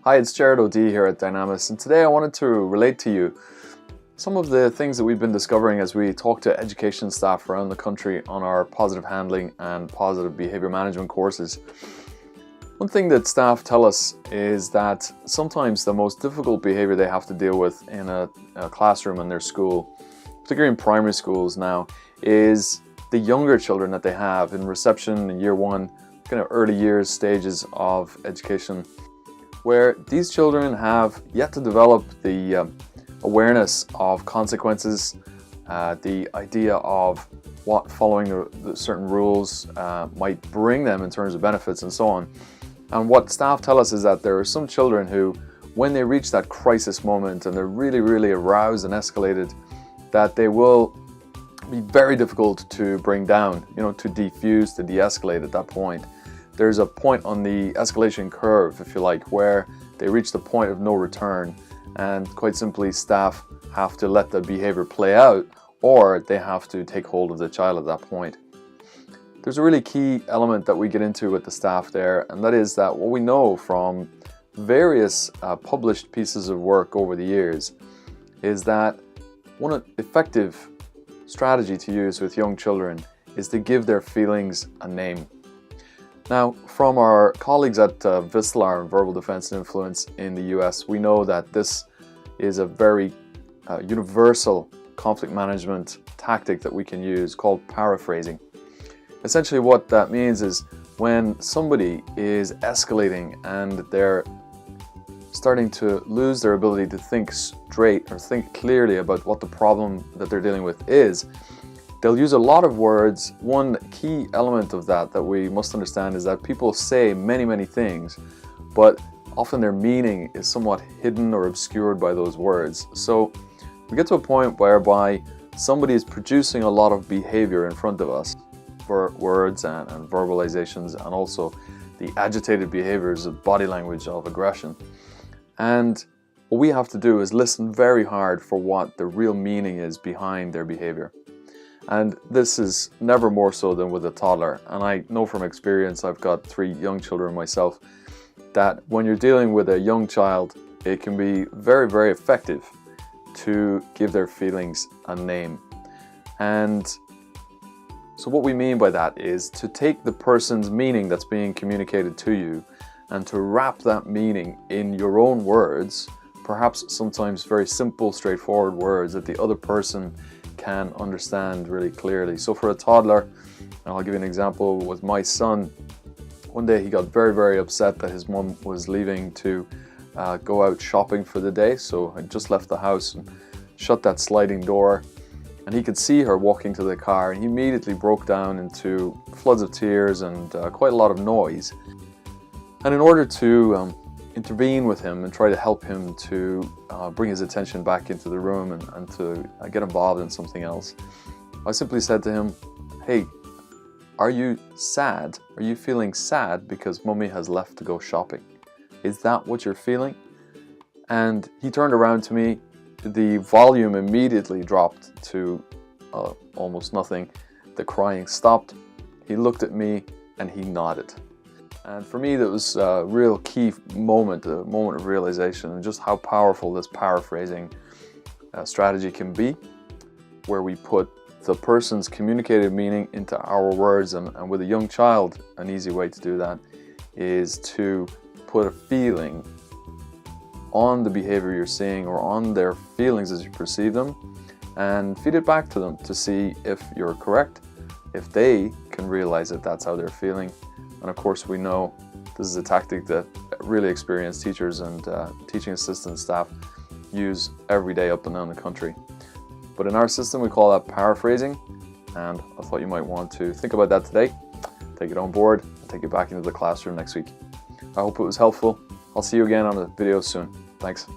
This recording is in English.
Hi, it's Jared O'D here at Dynamis, and today I wanted to relate to you some of the things that we've been discovering as we talk to education staff around the country on our positive handling and positive behavior management courses. One thing that staff tell us is that sometimes the most difficult behavior they have to deal with in a classroom in their school, particularly in primary schools now, is the younger children that they have in reception in year one, kind of early years stages of education, where these children have yet to develop the awareness of consequences, the idea of what following the certain rules might bring them in terms of benefits and so on. And what staff tell us is that there are some children who, when they reach that crisis moment and they're really aroused and escalated, that they will be very difficult to bring down, to defuse, to de-escalate at that point. There's a point on the escalation curve, if you like, where they reach the point of no return, and quite simply staff have to let the behavior play out, or they have to take hold of the child at that point. There's a really key element that we get into with the staff there, and that is that what we know from various published pieces of work over the years is that one effective strategy to use with young children is to give their feelings a name. Now, from our colleagues at Vistelar and Verbal Defense and Influence in the US, we know that this is a very universal conflict management tactic that we can use called paraphrasing. Essentially what that means is when somebody is escalating and they're starting to lose their ability to think straight or think clearly about what the problem that they're dealing with is, they'll use a lot of words. One key element of that we must understand is that people say many things, but often their meaning is somewhat hidden or obscured by those words. So we get to a point whereby somebody is producing a lot of behavior in front of us for words and verbalizations, and also the agitated behaviors of body language of aggression. And what we have to do is listen very hard for what the real meaning is behind their behavior. And this is never more so than with a toddler. And I know from experience, I've got 3 young children myself, that when you're dealing with a young child, it can be very effective to give their feelings a name. And so what we mean by that is to take the person's meaning that's being communicated to you and to wrap that meaning in your own words, perhaps sometimes very simple, straightforward words that the other person can understand really clearly. So for a toddler, and I'll give you an example with my son, one day he got very upset that his mum was leaving to go out shopping for the day. So I just left the house and shut that sliding door, and he could see her walking to the car, and he immediately broke down into floods of tears and quite a lot of noise. And in order to intervene with him and try to help him to bring his attention back into the room and to get involved in something else, I simply said to him, "Hey, are you sad? Are you feeling sad because Mummy has left to go shopping? Is that what you're feeling?" And he turned around to me. The volume immediately dropped to almost nothing. The crying stopped. He looked at me and he nodded. And for me, that was a real key moment, a moment of realization, and just how powerful this paraphrasing strategy can be, where we put the person's communicated meaning into our words. And with a young child, an easy way to do that is to put a feeling on the behavior you're seeing or on their feelings as you perceive them, and feed it back to them to see if you're correct, if they can realize that that's how they're feeling. And of course, we know this is a tactic that really experienced teachers and teaching assistant staff use every day up and down the country. But in our system, we call that paraphrasing, and I thought you might want to think about that today, take it on board, and take it back into the classroom next week. I hope it was helpful. I'll see you again on a video soon. Thanks.